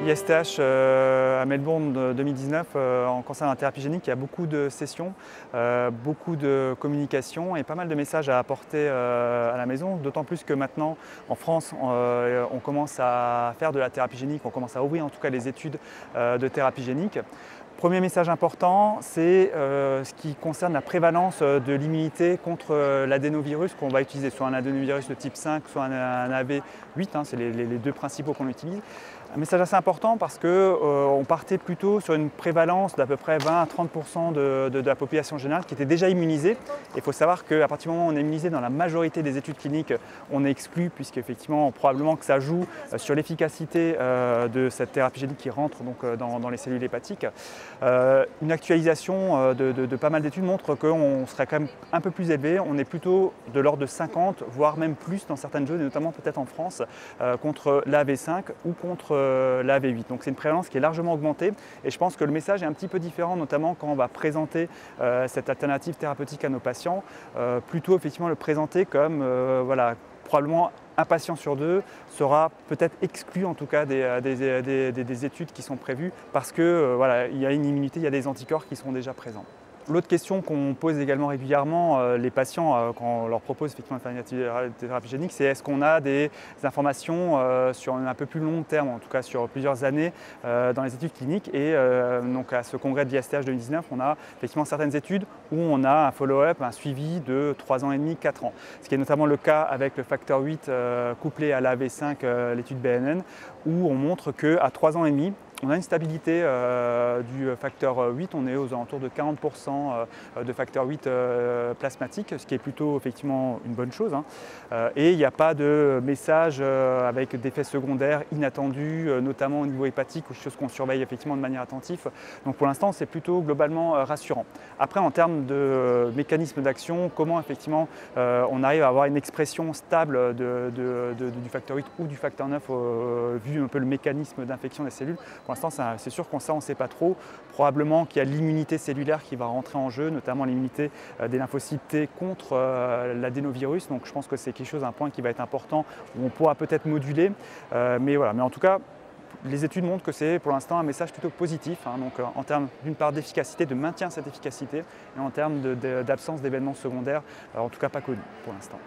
ISTH à Melbourne 2019, en cancer de la thérapie génique, il y a beaucoup de sessions, beaucoup de communication et pas mal de messages à apporter à la maison, d'autant plus que maintenant en France on commence à faire de la thérapie génique, on commence à ouvrir en tout cas les études de thérapie génique. Premier message important, c'est ce qui concerne la prévalence de l'immunité contre l'adénovirus qu'on va utiliser, soit un adénovirus de type 5, soit un AV8, hein, c'est les deux principaux qu'on utilise. Un message assez important parce qu'on partait plutôt sur une prévalence d'à peu près 20 à 30% de la population générale qui était déjà immunisée. Il faut savoir qu'à partir du moment où on est immunisé, dans la majorité des études cliniques, on est exclu puisqu'effectivement, probablement que ça joue sur l'efficacité de cette thérapie génique qui rentre donc, dans les cellules hépatiques. Une actualisation de pas mal d'études montre qu'on serait quand même un peu plus élevé. On est plutôt de l'ordre de 50, voire même plus dans certaines zones, et notamment peut-être en France, contre l'AV5 ou contre l'AV8. Donc c'est une prévalence qui est largement augmentée et je pense que le message est un petit peu différent, notamment quand on va présenter cette alternative thérapeutique à nos patients, plutôt effectivement le présenter comme voilà, probablement un patient sur deux sera peut-être exclu en tout cas des études qui sont prévues parce que voilà, il y a une immunité, il y a des anticorps qui sont déjà présents. L'autre question qu'on pose également régulièrement les patients quand on leur propose effectivement une thérapie génique, c'est est-ce qu'on a des informations sur un peu plus long terme, en tout cas sur plusieurs années dans les études cliniques. Et donc à ce congrès de l'ISTH 2019, on a effectivement certaines études où on a un follow-up, un suivi de 3 ans et demi, 4 ans. Ce qui est notamment le cas avec le facteur 8 couplé à l'AV5, l'étude BNN, où on montre qu'à 3 ans et demi, on a une stabilité du facteur 8, on est aux alentours de 40% de facteur 8 plasmatique, ce qui est plutôt effectivement une bonne chose. Hein. Et il n'y a pas de message avec d'effets secondaires inattendus, notamment au niveau hépatique, ou chose qu'on surveille effectivement de manière attentive. Donc pour l'instant, c'est plutôt globalement rassurant. Après, en termes de mécanisme d'action, comment effectivement on arrive à avoir une expression stable du facteur 8 ou du facteur 9, vu un peu le mécanisme d'infection des cellules. Pour l'instant, c'est sûr qu'on ne sait pas trop. Probablement qu'il y a l'immunité cellulaire qui va rentrer en jeu, notamment l'immunité des lymphocytes T contre l'adénovirus. Donc je pense que c'est quelque chose, un point qui va être important, où on pourra peut-être moduler. Mais voilà. Mais en tout cas, les études montrent que c'est pour l'instant un message plutôt positif, hein, donc en termes d'une part d'efficacité, de maintien de cette efficacité, et en termes d'absence d'événements secondaires, en tout cas pas connus pour l'instant.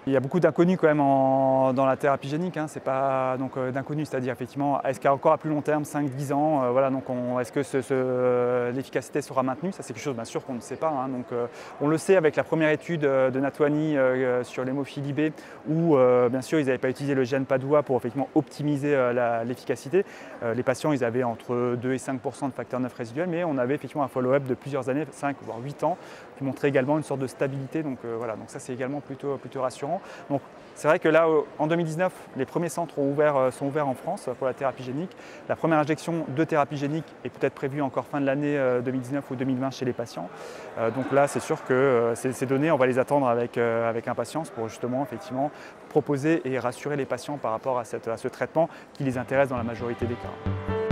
Il y a beaucoup d'inconnus quand même dans la thérapie génique, hein. C'est pas donc d'inconnus, c'est-à-dire effectivement, est-ce qu'encore à plus long terme, 5-10 ans, voilà, donc est-ce que l'efficacité sera maintenue? Ça c'est quelque chose bien sûr qu'on ne sait pas, hein. Donc, on le sait avec la première étude de Natwani sur l'hémophilie B, où bien sûr ils n'avaient pas utilisé le gène Padua pour effectivement optimiser l'efficacité. Les patients ils avaient entre 2 et 5% de facteur 9 résiduel, mais on avait effectivement un follow-up de plusieurs années, 5 voire 8 ans, qui montrait également une sorte de stabilité. Donc voilà, donc ça c'est également plutôt rassurant. Donc c'est vrai que là, en 2019, les premiers centres sont ouverts en France pour la thérapie génique. La première injection de thérapie génique est peut-être prévue encore fin de l'année 2019 ou 2020 chez les patients. Donc là, c'est sûr que ces données, on va les attendre avec impatience pour justement effectivement proposer et rassurer les patients par rapport à ce traitement qui les intéresse dans la majorité des cas.